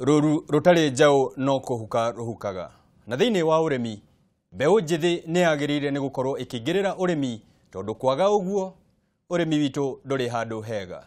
Rutari njau no kuhuka ruhukaga. Na thiini wa urimi, mbeu njithi ni yagirire ni gukorwo ikingirira urimi tondu kwaga uguo urimi witu nduri handu hega.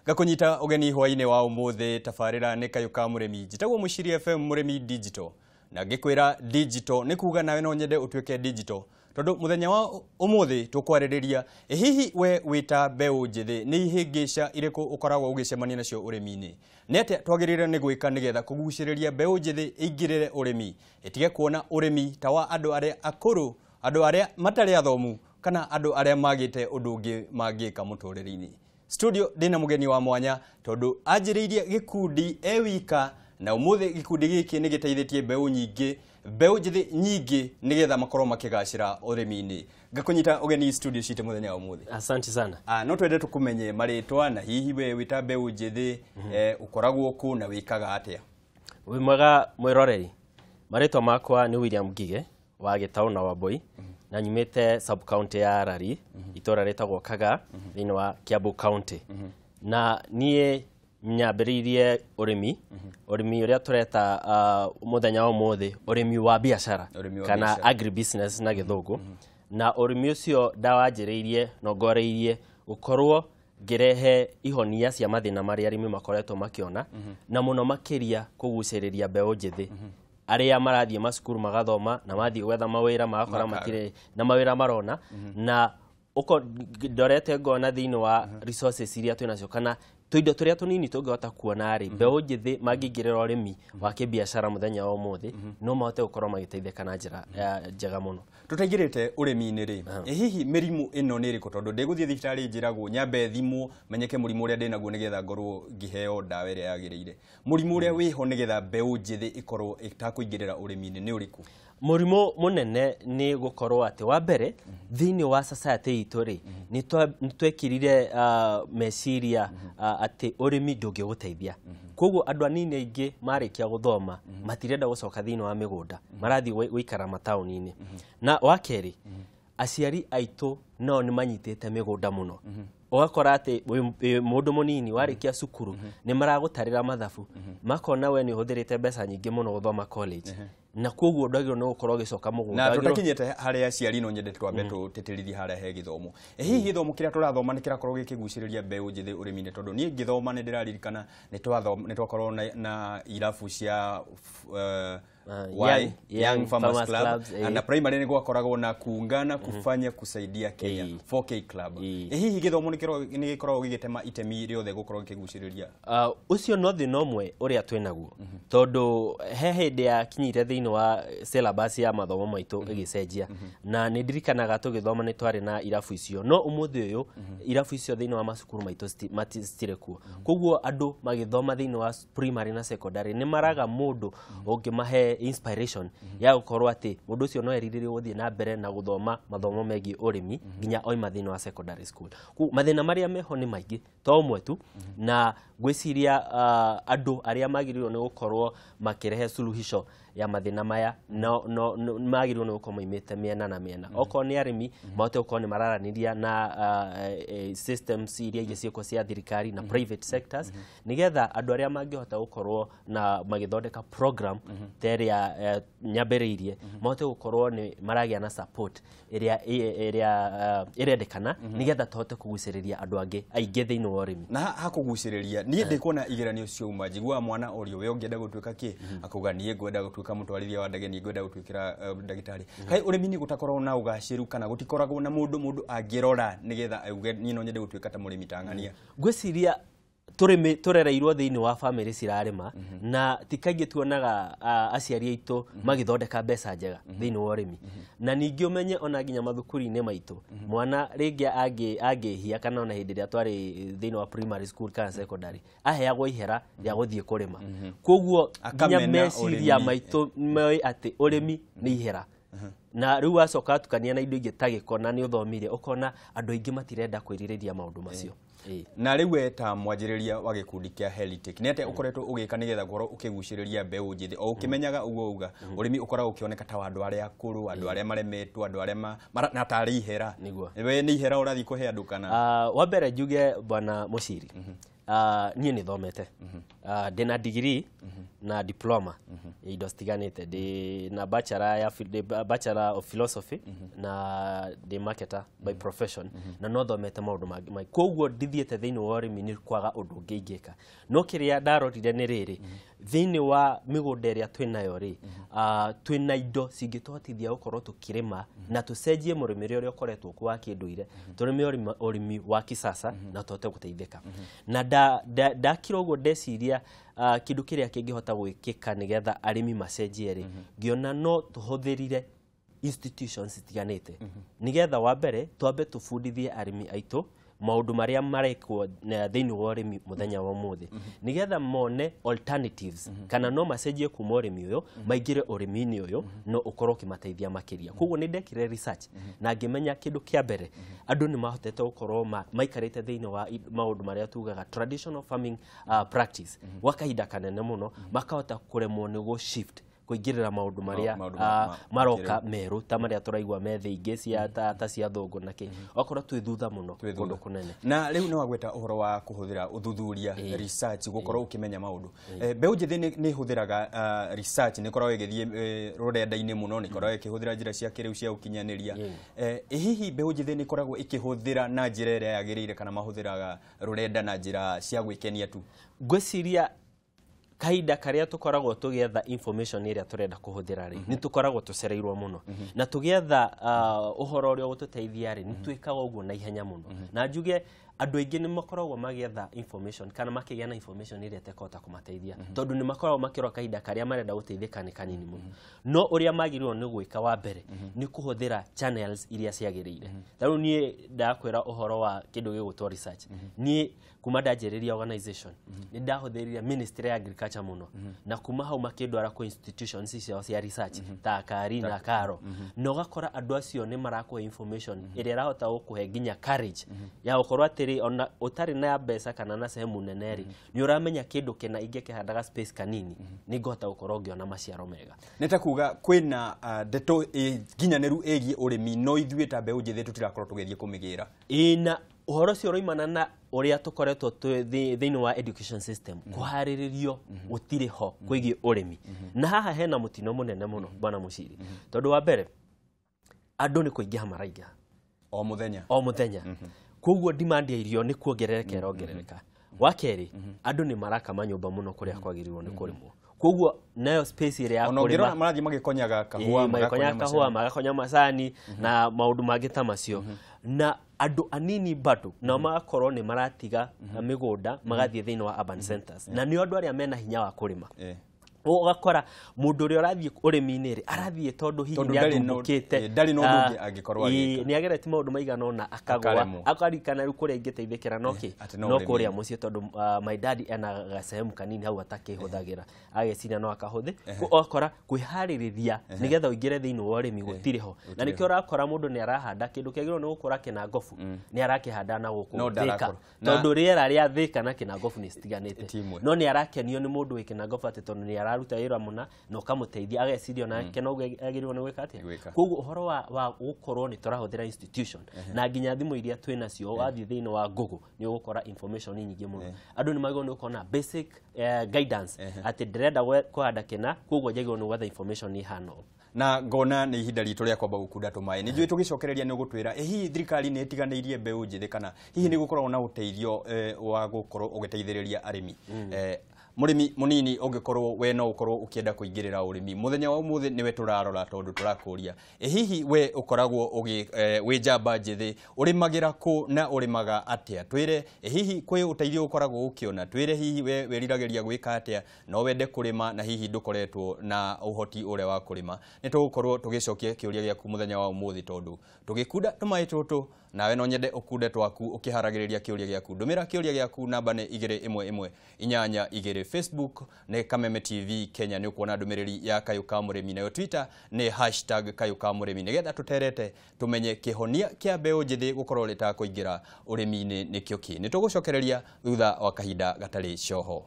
Gakunyita ugeni hwaine wa umuthi tafarira ni kayuka murimi jitagwo Mushiri FM murimi digital. Na ngikwira digital ni kuga nawe no nyende utwike digital tondu muthenya wa umuthi tukwariria hihi we wita mbeu njithi ni ihingica iriku ukoragwo ugicemania nacio urimi-ini ni ate twagirire ni gwika nigetha kuguciriria mbeu njithi ingirire urimi itige kuona urimi ta wa andu aria akuru, andu aria matari athomu kana andu aria magite undu ungi mangika muturire-ini. Studio dina mugeni wa mwanya tondu anjiriirie gikundi ewika na umuthi gikundi giki ni giteithitie mbeu nyingi, mbeu njithi nyingi nigetha makorwo makigacira urimi-ini. Gakunyita ugeni studio cite muthenya wa umuthi. Asante sana. No twende tukumenye maritwa na hihi we wita mbeu njithi ukoragwo ku na wikaga atia. Wi mwega mwiroreri. Maritwa makwa ni William Gige wa Gitau na Wambui na nyumite sub county ya Rari itora retagwo Kaga thini wa Kiambu county. Na nie nyambiririe urimi uria tureta muthenya wa umuthi urimi wa biashara kana agribusiness na githungu. Na urimi ucio ndawanjiriirie no ngoreirie gukorwo ngirehe ihonia cia mathina maria arimi makoretwo makiona na muno makiria kuguciriria mbeu njithi aria marathie masukuru magathoma na mathie gwetha mawira magakora matire na mawira marona na uko ndorete ngona thini wa resources iria twinacio kana tuindo turia tunini tungihota kuona ari mbeu njithi mangingirira urimi wa kibiashara muthenya wa umuthi no mahote gukorwo magiteithika na njira njega muno. Tutaigirite urimi-ini ri hihi mirimu ino ni iriku tondu ndiguthie thibitari njiragwo nyambe thimu menyeke murimu uria ndinaguo nigetha ngorwo ngiheo ndawa iria yagiriire. Murimu uria wiho nigetha mbeu njithi ikorwo itakuingirira urimi-ini ni uriku? Murimu munene ni gukorwo ati wa mbere thini wa society itu ri ni twekirire meciria ati urimi ndungiguteithia. Koguo andu anini aingi marikia guthoma matirenda gucoka thini wa migunda marathi guikara matauni-ini. Na wakeri aciari aitu no ni manyitite migunda muno. Ugakora ati mundu munini warikia cukuru ni maragutarira mathabu makona we ni uthirite mbeca nyingi muno guthoma college na koguo ndagiro no gukorwo gicoka mugunda. Na tutakinyete haria aciari no nyende twambe tutitiririe haria he githomo. Hihi githomo kiria turathoma ni kirakorwo gikiguciriria mbeu njithi urimi-ini tondu ni ngithoma ni ndiraririkana ni twakorwo na irabu cia Young Farmers Club na primary ni gwakoragwo na kuungana kufanya kusaidia Kenya 4K Club. Hihi githomo ni gikoragwo gigitema itemi riothe gukorwo gikiguciriria ucio no thina umwe uria twinaguo tondu he hindi ya kinyire thini wa syllabus ya mathomo maitu igicenjia na ni ndirikanaga tugithoma ni twari na irabu icio no umuthi uyu irabu icio thini wa masukuru maitu matistire kuo. Koguo andu magithoma thini wa primary na secondary ni maraga mundu ungimahe inspiration ya gukorwo ati mundu ucio no eririre guthie na mbere na guthoma mathomo megi urimi nginya oima thini wa secondary school. Mathina maria meho ni maingi to umwe tu na gwiciria andu aria magirirwo ni gukorwo makirehe suluhisho ya mathina maya no magirirwo ni gukorwo maimite miena na miena. Oko ni arimi mahote gukorwo ni mararaniria na systems iria ingi cioko cia thirikari na private sectors nigetha andu aria mangihota gukorwo na magithondeka program teria nyambiriirie mahote gukorwo ni maragia na support iria ndekana nigetha tohote kuguciriria andu angi aingi thiini wa urimi. Na hakuguciriria nie ndikuona igeranio cio majigwa mwana orio we ungienda gutuika ki akuga nie ngwenda gutuika mutwarithia wa ndege nie ngwenda gutuikira ndagitari. Kai urimi ni gutakorwo na ugaciru kana gutikoragwo na mundu angirora nigetha auge nie no nyende gutuika ta murimi tangania? Gwiciria turereirwo thiini wa family cirarima na tikaingi tuonaga aciari aitu magithondeka mbeca njega thiini wa urimi na ningi umenye ona nginya mathukuri-ini maitu mwana ringi angihia kana ona hindi ria twari thiini wa primary school kana secondary aheagwo ihera ria guthie kurima. Koguo nginya meciria maitu mai ati urimi ni ihera na riu acoka tukania na indo ingi tagikona ni uthomire ukona andu aingi matirenda kwiririria maundu macio. Na riu eta mwanjiriria wa gikundi kia Heritage ni ate ukoretwo ugika nigetha gukorwo ukiguciriria mbeu njithi o ukimenyaga ugo uga urimi ukoragwo ukioneka ta andu aria akuru, andu aria maremetwo, andu aria na tari ihera we ni ihera urathi kuhe andu kana? Wa mbere njuge bwana Mushiri niĩ nĩ thomete ndĩna degree na diploma indo citiganĩte ndĩ na bachelor of philosophy na ndĩ marketer by profession na no thomete maũndũ mangĩ koguo ndithiĩte thĩinĩ wa ũrĩmi nĩ kwaga ũndũ ũngĩ ingĩka no kĩrĩa ndarorire nĩ rĩrĩ thĩinĩ wa mĩgũnda ĩrĩa twĩnayo rĩ twĩna indo cingĩtũhotithia gũkorwo tũkĩrĩma na tũcenjie mũrĩmĩre ũrĩa ũkoretwo kuo wa kĩndũire tũrĩme ũrĩmi wa kisasa na tũhote gũteithĩka na ndakira ũguo ndeciria kĩndũ kĩrĩa kĩngĩhota gwĩkĩka nĩgetha arĩmi macenjie rĩ ngĩona no tũhũthĩrire institutions citiganĩte nĩgetha wa mbere twambe tũbundithie arĩmi aitũ maũndũ marĩa marekwo thĩinĩ wa ũrĩmi mũthenya wa ũmũthĩ nĩgetha mone alternatives kana no macenjie kuma ũrĩmi ũyũ maingĩre ũrĩmi-inĩ ũyũ no ũkorwo ũkĩmateithia makĩria koguo nĩ ndekire research na ngĩmenya kĩndũ kĩa mbere andũ nĩ mahotete gũkorwo maikarĩte thĩinĩ wa maũndũ marĩa tugaga traditional farming practice gwa kahinda kanene mũno makahota kũremwo nĩ gũ shift kuingirira maundu maria maroka meru ta maria turaigwa methe ingi cia ta cia thungu naki okoro twi thutha muno kundu kunene na riu no wagweta uhoro wa kuhuthira uthuthuria research gukorwo ukimenya maundu mbeu njithi ni huthiraga research ni korwo igithie rurenda-ini muno ni korwo ikihuthira njira cia kiriu cia ukinyaniria hihi mbeu njithi ni koragwo ikihuthira na njira iria yagirire kana mahuthiraga rurenda na njira cia gwikenia tu gwiciria kahinda karia tukoragwo tugietha information iria turenda kuhuthira ri ni tukoragwo tucereirwo muno na tugietha uhoro uria ututeithia ri ni twikaga uguo na ihenya muno na njuge andu aingi ni makoragwo magietha information kana makigĩa na information iria tekota kumateithia tondu ni makoragwo makirwo kahinda karia marenda guteithika ni kanini muno no uria magirirwo ni gwika wa mbere ni kuhuthira channels iria ciagirire taru nie ndakwira uhoro wa kindu gigutwa research nie kuma ndanjĩrĩria organization ni ndahũthĩrire Ministry ya Agriculture muno na kuma hau makĩndwara ku institutions icio cia research ta Kari na Karo no gakora andu acio ni marakũhe information ĩrĩa ĩrahota gũkũhe nginya courage ya gũkorwo atĩrĩ ona ũtarĩ na mbeca kana na sehemu nene ri ni ũramenya kĩndũ kĩna ingĩkĩhandaga space kanini ni ngota gũkorwo ngĩona maciaro mega nĩta kuga kwĩna ndeto nginyanĩru ĩgiĩ ũrĩmi no ithuĩ ta mbeũ njĩthĩ tũtirakorwo tũgĩthiĩ kũmĩgĩra ina uhoro cio roimana na uria tukoretwo thĩinĩ wa education system kuharĩrĩrio gũtirĩ ho kwĩgiĩ ũrĩmi na haha hena mũtino mũnene mũno bwana Muciri tondu wa mbere andũ nĩ kũingĩha maraingĩha o mũthenya koguo demand ya irio nĩ kuongerereka wa kerĩ andũ nĩ maraka manyũmba mũno kũrĩa kwagĩrĩirwo nĩ kũrĩmwo koguo nayo space ĩrĩa ya kũrĩma marathi magikonyaga kahũa magakonya macani na maũndũ mangĩ ta macio na andu anini bado na magakorwo ni maratiga migunda magathiĩ thĩinĩ wa urban centers na nĩ andu arĩa mena hinya wa kũrĩma ugakora mundu uria arathie urimi-ini ri arathie tondu hihi ni athukite ndari no ndungi angikorwa ni agereti maundu maigana ona akagwa akarikana riu kuria ingiteithikira noki no kuria mucie tondu my dad ena sehemu kanini hau atakihuthagira ageciria no akahuthi ukora kwihaririria nigetha uingire thiini wa urimi gutire ho na nikio urakora mundu ni arahanda kindu kigiro ni gukura kina ngofu ni arakihanda na guku thika tondu riera ria thika na kina ngofu ni stiganite no ni arakenio ni mundu wikina ngofu ati tondu ni ruta ira muna no kamuteithia agecirio na kena agirwo ni gwika atia koguo uhoro wa gukorwo ni turahuthira institution na nginya thimu iria twina cio wathi thiini wa Google ni ugukora information nyingi muno andu ni magirwo ni gukona basic guidance ati ndirenda kuhanda kena koguo njagirwo ni gwetha information ni hano na ngona ni ihinda ritu ria kwamba gukunda tumae ni njui tugicokereria ni gutwira hihi thirikari ni itiganeirie mbeu njithi kana hihi ni gukorwo na uteithio wa gukorwo ugiteithiriria arimi murimi munini ungikorwo we no ukorwo ukienda kuingirira urimi muthenya wa umuthi niwe turarora tondu turakuria hihi we ukoragwo ugi wi njamba njithi urimagira ku na urimaga atia twire hihi kwi uteithio ukoragwo ukiona twire hihi we werirageria gwika atia no wende kurima na hihi ndukoretwo na uhoti uria wa kurima ni tugukorwo tugicokia kiuria giaku muthenya wa umuthi tondu tugikunda tumai tutu nawe no nyende ukunde twaku ukiharagiriria kiuria giaku ndumira kiuria giaku namba ni 211 inyanya 2 Facebook ni Kameme TV Kenya ni ukuona ndumiriri ya Kayuka Murimi nayo Twitter ni #Kayuka Murimi nigetha tuterete tumenye kihonia kia mbeu njithi gukorwo rita kuingira urimi-ini nikio ki ni tugucokereria thutha wa kahinda gatari coho.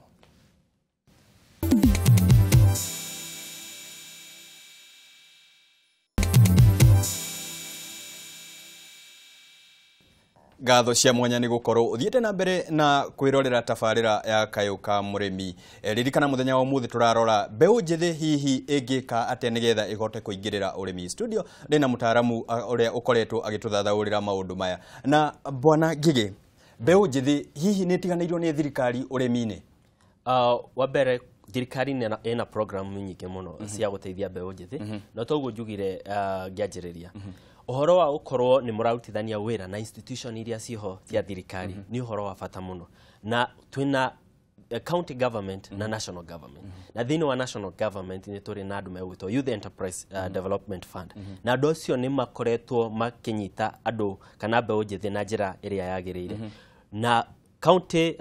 ngatho cia mwanya ni gukorwo uthiete na mbere na kwirorera tabarira ya Kayuka Murimi. Ririkana muthenya wa umuthi turarora mbeu njithi hihi ingika atia nigetha igote kuingirira urimi. Studio ndina mutaramu uria ukoretwo agituthathaurira maundu maya. Na bwana Ngigi, mbeu njithi hihi ni tiganirwo ni thirikari urimi-ini? Wa mbere thirikari ina program nyingi muno cia guteithia mbeu njithi, no toguo njugire ngianjiriria. Uhoro wa ukorwo ni murarutithania wira na institution iria ciho cia thirikari ni uhoro wa bata muno, na twina county government na national government. Na thini wa national government ni turi na andu megwitwo Youth Enterprise Development Fund, na andu acio ni makoretwo makinyita andu kana mbeu njithi na njira iria yagirire. Na county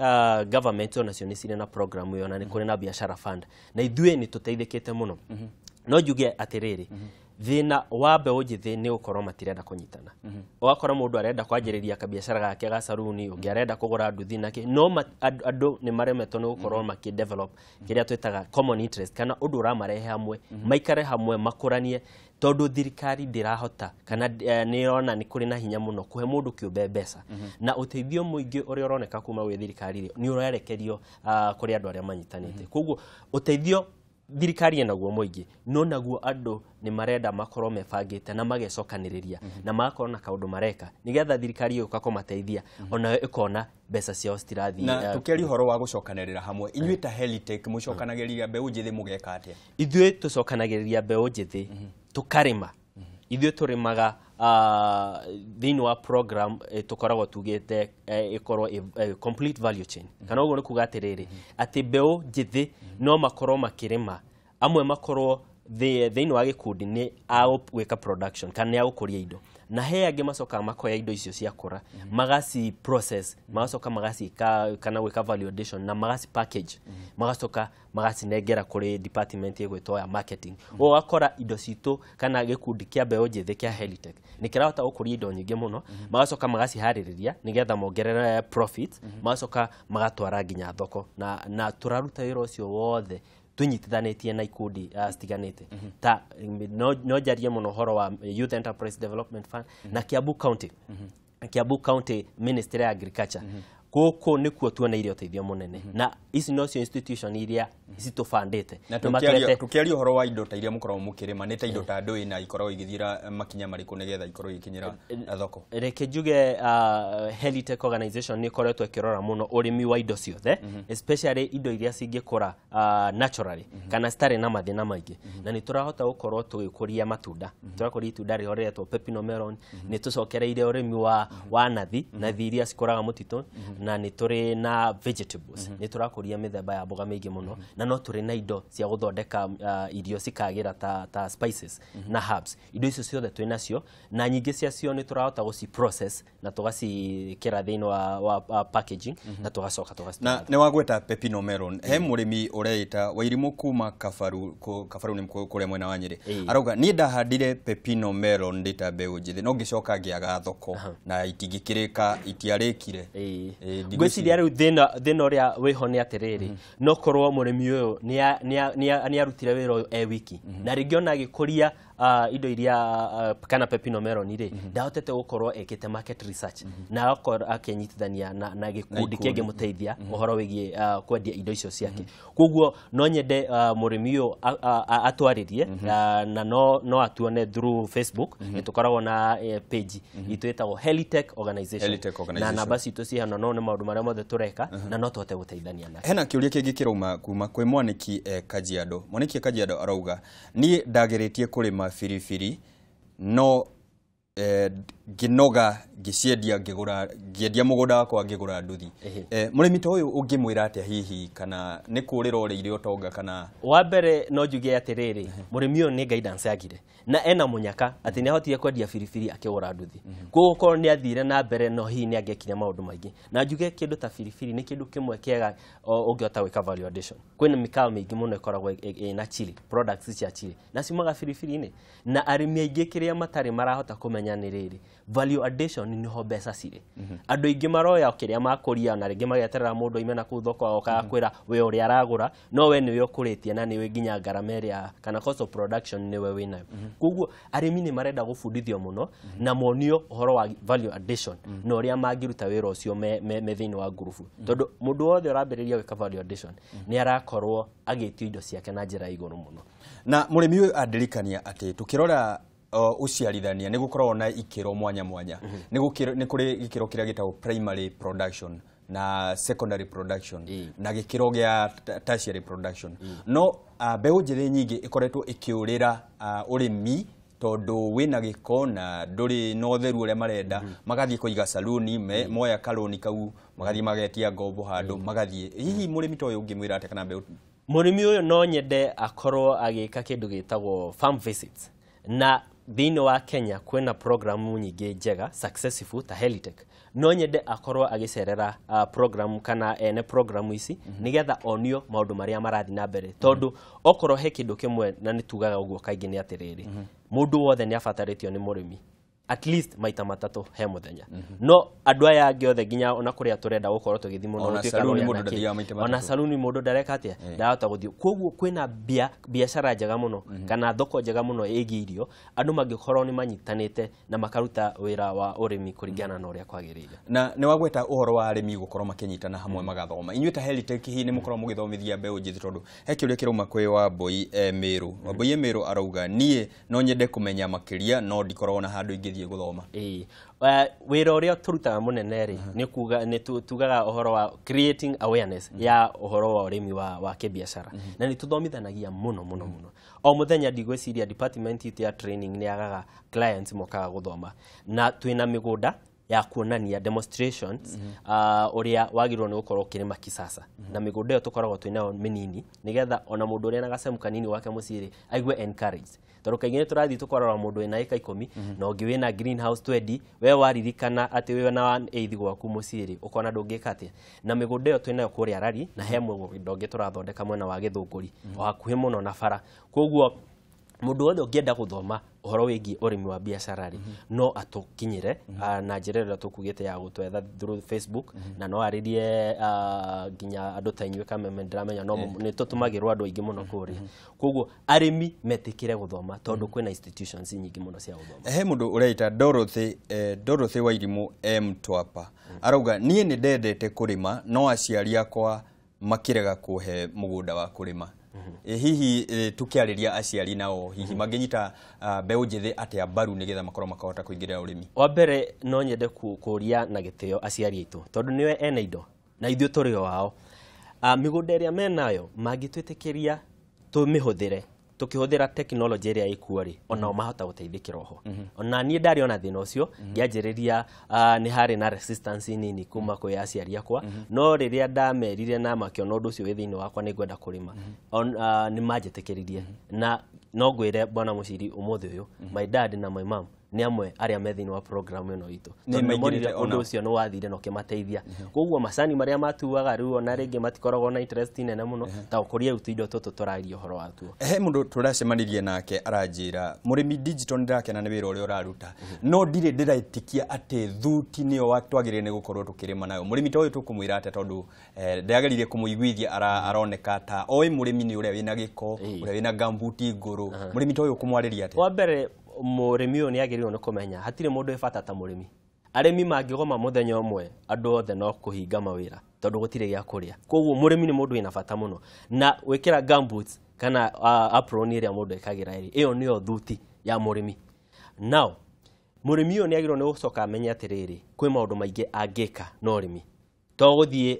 government onacio ni cire na program yo na ni kuri na biashara fund, na ithue ni tuteithikite muno. No njuge atiriri thina wa mbeu njithi ni ukorwo matirenda kunyitana. Wakora mundu arenda kwanjiriria kabiashara gake ga saruni, ungi arenda kugura nduthi nake, no andu ni maremetwo ni gukorwo maki develop kiria twitaga common interest, kana undu uramarehe hamwe, maikare hamwe makuranie, tondu thirikari ndirahota kana nirona ni kuri na hinya muno kuhe mundu kiumbe mbeca. Na uteithio muingi uri uroneka kuma wi thirikari ni urerekerio kuri andu aria manyitanite. Koguo uteithio thirikari enaguo muingi, no naguo andu ni marenda makorwo mebangite na magecokaniriria na magakorwo na kaundu mareka nigetha thirikari yuka kumateithia ona ikona mbeca ciao citirathi. Na tukeri horo wa gucokanirira hamwe, inyuĩ ta Helitech mucokanagiriria mbeu njithi mugeka atia? Ithuĩ tucokanagiriria mbeu njithi tukarima. Ithuĩ turimaga thini wa program tukoragwo tugite ikorwo complete value chain. Kana uguo ni kuga atiriri ati mbeu njithi no makorwo makirima, amwe makorwo thini wa gikundi ni gwika production kana ya gukuria indo, na he angi macoka makoya indo icio cia kura magasi process, magacoka magasi kana gwika value addition na magasi package, magacoka magasi negera kuri department igwitwo ya marketing. Ugakora indo citu kana gikundi kia mbeu njithi kia Helitech ni kirahota gukuria indo nyingi muno, magacoka magasi haririria nigetha mongerere profit, magacoka magatwara nginya thoko, na turaruta wira ucio wothe tunyitithanetie na ikundi stiganite. Ta no jarie muno horo wa Youth Enterprise Development Fund na Kiambu County. Kiambu County Ministry of Agriculture. Koko nikuo tuoneire uteithio munene, na ici no cio institution iria citufandite. Na tukiaria horo wa indo ta iria mukorwo mukirima ni ta indo ta ndui na ikorwo igithira makinya mariku nigetha ikorwo ikinyira thoko. Reke njuge Helitech organization ni koretwo ikirora muno urimi wa indo ciothe, especially indo iria cingikura naturally kana stare na mathina maingi. Na ni turahota gukorwo tugikuria matunda, turakuria itunda rihoretwo pepino melon, ni tucokereire urimi wa nathi iria cikuraga mutito, na ni turi na vegetables, ni turakuria mithemba ya mboga mingi muno, na no turi na indo cia guthondeka irio cikagira ta spices na herbs. Indo icio ciothe twi nacio, na nyingi ciacio ni turahota guci process na tugacikira thini wa packaging na tugacoka na ni wagweta pepino melon. He murimi ureita Wairimu kuma Kabaru ni kuria mwena wa Nyeri, arauga ni ndahandire pepino melon ndita mbeu njithi no ngicoka ngiaga thoko na itingikirika itiarikire. Gwiciria riu thina uria wiho ni atiriri, no korwo murimi uyu ni arutire wira uyu wiki na ringiona gikuria indo iria kana pepino melon ire ndahotete gukorwo ekite market research na akenyitithania na gikundi kingi muteithia uhoro wigie kwendia indo icio ciake. Koguo no nyende murimi uyu atwaririe na no atuone through Facebook. Tukoragwo na page itwetagwo Helitech Organization, na namba citu cihana no ni maundu maria mothe tureka na no twote guteithania nake. Hena kiuria kingi kirauma kuma kwi Mwaniki Kajiado. Mwaniki Kajiado arauga ni ndagiritie kurima firifiri no nginoga ngiciendia ngiendia mugunda wakwa ngigura nduthi. Murimi to uyu ungimwira atia hihi kana ni kurira urire utonga? Kana wa mbere no njuge atiriri murimi uyu ni guidance agire na ena munyaka ati ni ahotire kwendia firifiri akigura nduthi. Koguo ni athire na mbere no hihi ni angekire maundu maingi, na njuge kindu ta firifiri ni kindu kimwe kiega ungiota gwika value addition. Kwina mikao mingi muno ikoragwo na chili products cia chili na cimaga firifiri ni, na arimi aingi kiria matari marahota kumenya kumenya nĩ rĩrĩ value addition ni ho mbeca cirĩ andũ ingĩ maroya kĩrĩa makũria na rĩngĩ magĩeterera mũndũ ime na kũu thoko agoka kwĩra we ũrĩa aragũra no we nĩwe ũkũrĩtie na nĩwe nginya ngarama ĩrĩa kana cost of production nĩwe wĩnayo koguo arĩmi nĩ marenda gũbundithio mũno na monio ũhoro wa value addition na ũrĩa mangĩruta wĩra ũcio me thĩinĩ wa ngurubu tondũ mũndũ wothe ũrambĩrĩria gwĩka value addition nĩ arakorwo agĩtio indo ciake na njĩra igũrũ mũno na mũrĩmi ũyũ andirikania atĩ tũkĩrora uciarithania nĩ gũkorwo na ikĩro mwanya mwanya nĩ kũrĩ gĩkĩro kĩrĩa gĩtagwo primary production na secondary production na gĩkĩro gĩa tertiary production no mbeũ njĩthĩ nyingĩ ikoretwo ikĩũrĩra ũrĩmi tondũ wĩna gĩko na ndũrĩ na ũtheru ũrĩa marenda magathiĩ kũiga saluni moya karoni kau magathiĩ magetia ngombo handũ magathiĩ hihi mũrĩmi ta ũyũ ũngĩmwĩra atĩ kana mbeũ mũrĩmi ũyũ no nyende akorwo agĩka kĩndũ gĩtagwo farm visits na thĩinĩ wa Kenya kwĩna programu nyingĩ njega successful ta Helitech no nyende akorwo agĩcerera program kana ene programu ici nigetha onio maũndũ marĩa marathiĩ na mbere tondũ okorwo he kĩndũ kĩmwe na nĩ tugaga ũguo kaingĩ nĩ atĩrĩrĩ mũndũ wothe nĩ abatarĩtio nĩ mũrĩmi at least maita matatũ he mũthenya no andũ aya angĩ othe nginya ona kũrĩa tũrenda gũkorwo tũgĩthii mũno ona saluni mũndũ ndareka atĩa ndahota gũthiĩ koguo kwĩna biacara njega mũno kana thoko njega mũno ĩgiĩ irio andũ mangĩkorwo nĩ manyitanĩte na makaruta wĩra wa ũrĩmi kũringana na ũrĩa kwagĩrĩire na nĩ wagweta ũhoro wa arĩmi gũkorwo makĩnyitana hamwe magathoma inyuĩ ta Helitech hihi nĩ mũkorwo mũgĩthomithia mbeũ njĩthĩ tondũ he kĩũria kĩrauma kwĩ Wambui Mĩrũ Wambui Mĩrũ arauga niĩ no nyende kũmenya makĩria no ndikorwo na handũ ingĩ gũthoma wĩra ũrĩa tũrutaga mũnene rĩ nĩ kuga nĩ tugaga ũhoro wa creating awareness ya ũhoro wa ũrĩmi wa kĩbiacara na nĩ tũthomithanagia mũno o mũthenya ndigwĩciria department itũ ya training nĩ yagaga clients mokaga gũthoma na twĩna mĩgũnda ya kuonania demonstrations ũrĩa wagĩrĩirwo nĩ gũkorwo kĩrĩma kisasa na mĩgũnda ĩyo tũkoragwo twĩnayo mĩnini nĩgetha ona mũndũ ũrĩa na gacemu kanini wake mũciĩ aigue encouraged tondũ kaingĩ tũrathiĩ tũkorora mũndũ wĩna eka 10 na ũngĩ wĩna greenhouse 20 we waririkana atĩ we na eithi gwaku mũciĩ ũkona ndũngĩka atĩa na mĩgũnda ĩyo twĩnayo kũrĩa rari na he mũgũnda ũngĩ tũrathondeka mwena wa Gĩthũngũri o hakuhĩ mũno na bara koguo mũndũ wothe ũngĩenda gũthoma ũhoro wĩgiĩ ũrĩmi wa biacara rĩ no atũkinyĩre na njĩra ĩrĩa tũkugĩte ya gũtwetha through Facebook na no arĩrie nginya andũ ta inyuĩ kameme ndĩramenya no nĩ tũtũmagĩrwo andũ aingĩ mũno kũrĩa koguo arĩmi metĩkĩre gũthoma tondũ kwĩna institutions nyingĩ mũno cia gũthoma he mũndũ ũreita Dorothy Wairimũ Mtwapa arauga niĩ nĩ ndendete kũrĩma no aciari akwa makĩrega kũhe mũgũnda wa kũrĩma hihi tukiarĩria aciari nao hihi mangĩnyita mbeũ njĩthĩ atĩa mbaru nĩgetha makorwo makahota kũingĩrĩra ũrĩmi wa mbere no nyende kũria na gĩtĩo aciari aitũ tondũ niwe ena indo na ithuĩ tũrĩ o wao mĩgũnda ĩrĩa menayo mangĩtwĩtĩkĩria tũmĩhũthĩre tukihũthĩra technology ĩrĩa ĩkuo rĩ ona mahota gũteithĩkĩra oho ona niĩ ndarĩ ona thĩna ũcio ngĩanjĩrĩria nĩ harĩ na resistance nini kuma kwĩ aciari akwa no rĩrĩa ndamerire na makĩona ũndũ ũcio wĩ thĩinĩ wakwa nĩ ngwenda kũrĩma nĩ manjĩtĩkĩririe na no ngwĩre bwana mũciri ũmũthĩ ũyũ my dad na my mom nĩ amwe arĩa me thĩinĩ wa program ĩno itũ nĩmaigĩrĩire ũndũ ũcio nĩ wathire na ũkĩmateithia koguo macani marĩa matuaga rĩu ona rĩngĩ matikoragwo na interest nene mũno ta ũkũria indo tũtũ tũraria ũhoro watuo he mũndũ tũracemanirie nake aranjĩra mũrĩmi digital ndĩrakena nĩ wĩra ũrĩa ũraruta no ndirĩ ndĩraitikia atĩ thuti nĩyo twagĩrĩire nĩ gũkorwo tũkĩrĩma nayo mũrĩmi ta ũyũ tũkũmwĩra atĩa tondũ ndĩagĩrĩire kũmũiguithia aroneka ta oĩ mũrĩmi nĩ ũrĩa wĩna gĩko ũrĩa wĩna gambuti ngũrũ mũrĩmi ta ũyũ kũmwarĩria atĩa wa mbere mũrĩmi ũyũ nĩ agĩrĩirwo nĩ kũmenya hatirĩ mũndũ wĩbata ta mũrĩmi arĩmi mangĩgoma mũthenya ũmwe andũ othe no kũhinga mawĩra tondũ gũtirĩ gĩa kũrĩa koguo mũrĩmi nĩ mũndũ wĩna bata mũno na gwĩkĩra gumboots kana apron ĩrĩa mũndũ ekagĩra ĩyo nĩyo thuti ya mũrĩmi now mũrĩmi ũyũ nĩ agĩrĩirwo nĩ gũcoka amenye atĩrĩrĩ kwĩ maũndũ maingĩ angĩka na ũrĩmi to gũthiĩ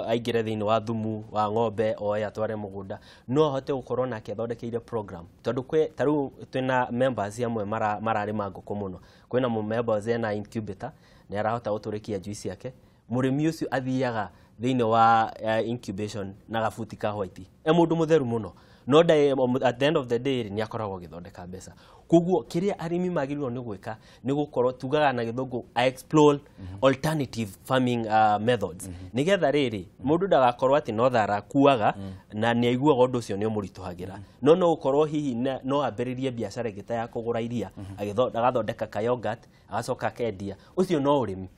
aingĩre thĩinĩ wa thumu wa ng'ombe oya atware mũgũnda no ahote gũkorwo nake athondekeire program tondũ ta rĩu twĩna members amwe mararĩma ngũkũ mũno kwĩna members ena incubator nĩ arahota gũtũrĩkia juice yake mũrĩmi ũcio athiaga thĩinĩ wa incubation na gabuti ka white mũndũ mũtheru mũno no at the end of the day ni akoragwo githondeka mbeca koguo kiria arimi magirwo ni gwika ni gukorwo tugaga na githungu explore alternative farming methods nigetha riri mundu ndagakorwo ati no thara kuaga na ni aiguaga undu ucio ni umurituhagira no ukorwo hihi no ambiririe biashara gita ya kugura iria agathondeka ka yogurt agacoka kendia ucio no urimi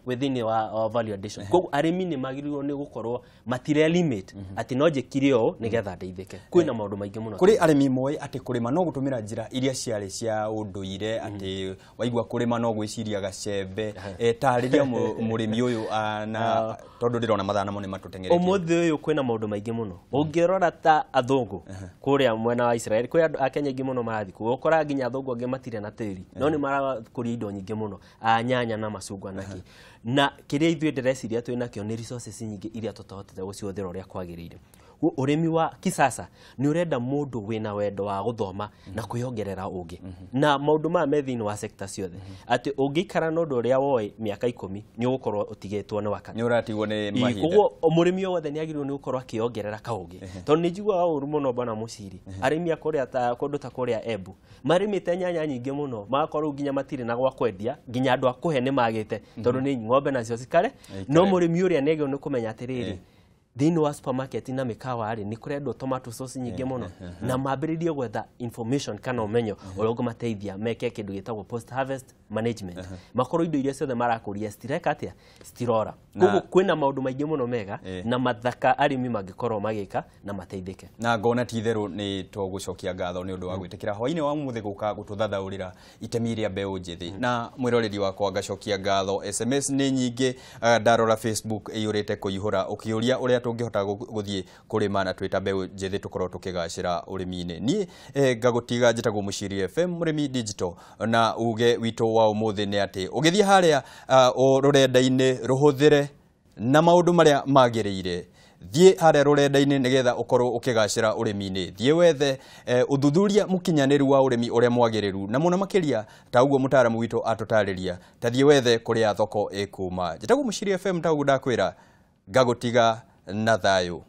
within wa value addition ko arimi ni magirwo ni gukorwo material limit ati no njikire o nigetha ndeithike kwina maundu maingi muno kuri arimi moy ati kurima no gutumira njira iria ciari cia unduire ati waigwa kurima no gwiciria gacembe tariria murimi uyu na tondu ndirona mathana mo ni matutengeretie umuthi uyu kwina maundu maingi muno ungirora ta athungu kuria mwena wa Israel kuri akenya ingi muno marathi gukora nginya athungu angi matire na tiri no ni marakuria indo nyingi muno nyanya na macungwa naki na kiria ithuĩ ndĩreciria twĩna kĩo nĩ resources nyingĩ iria tũtahotete gũcihũthĩra ũrĩa kwagĩrĩire urimi wa kisasa ni urenda mundu wina wendo wa guthoma na kwiongerera ũũgĩ na maundu ma methini wa sector ciothe ati ũngĩikara na ũndũ ũrĩa woĩ miaka 10 ni ũgũkorwo ũtigĩtwo nĩ wakati ni ũratigwo nĩ mahinda koguo mũrĩmi wothe ni agĩrĩirwo nĩ gũkorwo akĩongerera kaũũgĩ tondũ nĩ njiguaga ũru mũno bwana Muciri arĩmi akũrĩa ta kũndũ ta kũrĩa Embu marĩmĩte nyanya nyingĩ mũno magakorwo nginya matirĩ na gwa kwendia nginya andũ akũhe nĩ magĩte tondũ nĩ ng'ombe nacio cikare no mũrĩmi ũrĩa nĩ agĩrĩirwo nĩ kũmenya atĩrĩrĩ thini wa supermarket na mikawa ari ni kurendwo tomato sauce nyingi muno na mambiririe gwetha information kana umenyo uria ungimateithia meke kindu gitagwo post harvest management makoro indo iria ciothe marakuria stireka atia stirora koguo kwina maundu maingi muno mega na mathaka arimi mangikorwo magika na mateithike na ngona titheru ni tugucokia ngatho ni undu wa gwitikira hwaini wa muthi guka gututhathaurira itemi ria mbeu njithi na mwiroreri wakwa ngacokia ngatho SMS ni nyingi ndarora Facebook iyurite kuihura ukiuria uria tungihota guthie kurima na twita mbeu njithi tukorwo tukigacira urimi-ini ni ngagutiga njitagwo Muciri FM murimi digital na uge witu wa umuthi ni ati ugithie haria rurenda-ini ruhuthire na maundu maria magiriire thie haria rurenda-ini nigetha ukorwo ukigacira urimi-ini thie wethe uthuthuria mukinyaniru wa urimi uria mwagiriru na muno makiria ta uguo mutaramu witu atutariria ta thie wethe kuria thoko ikuma njitagwo Muciri FM ta ugu ndakwira ngagutiga na thayo.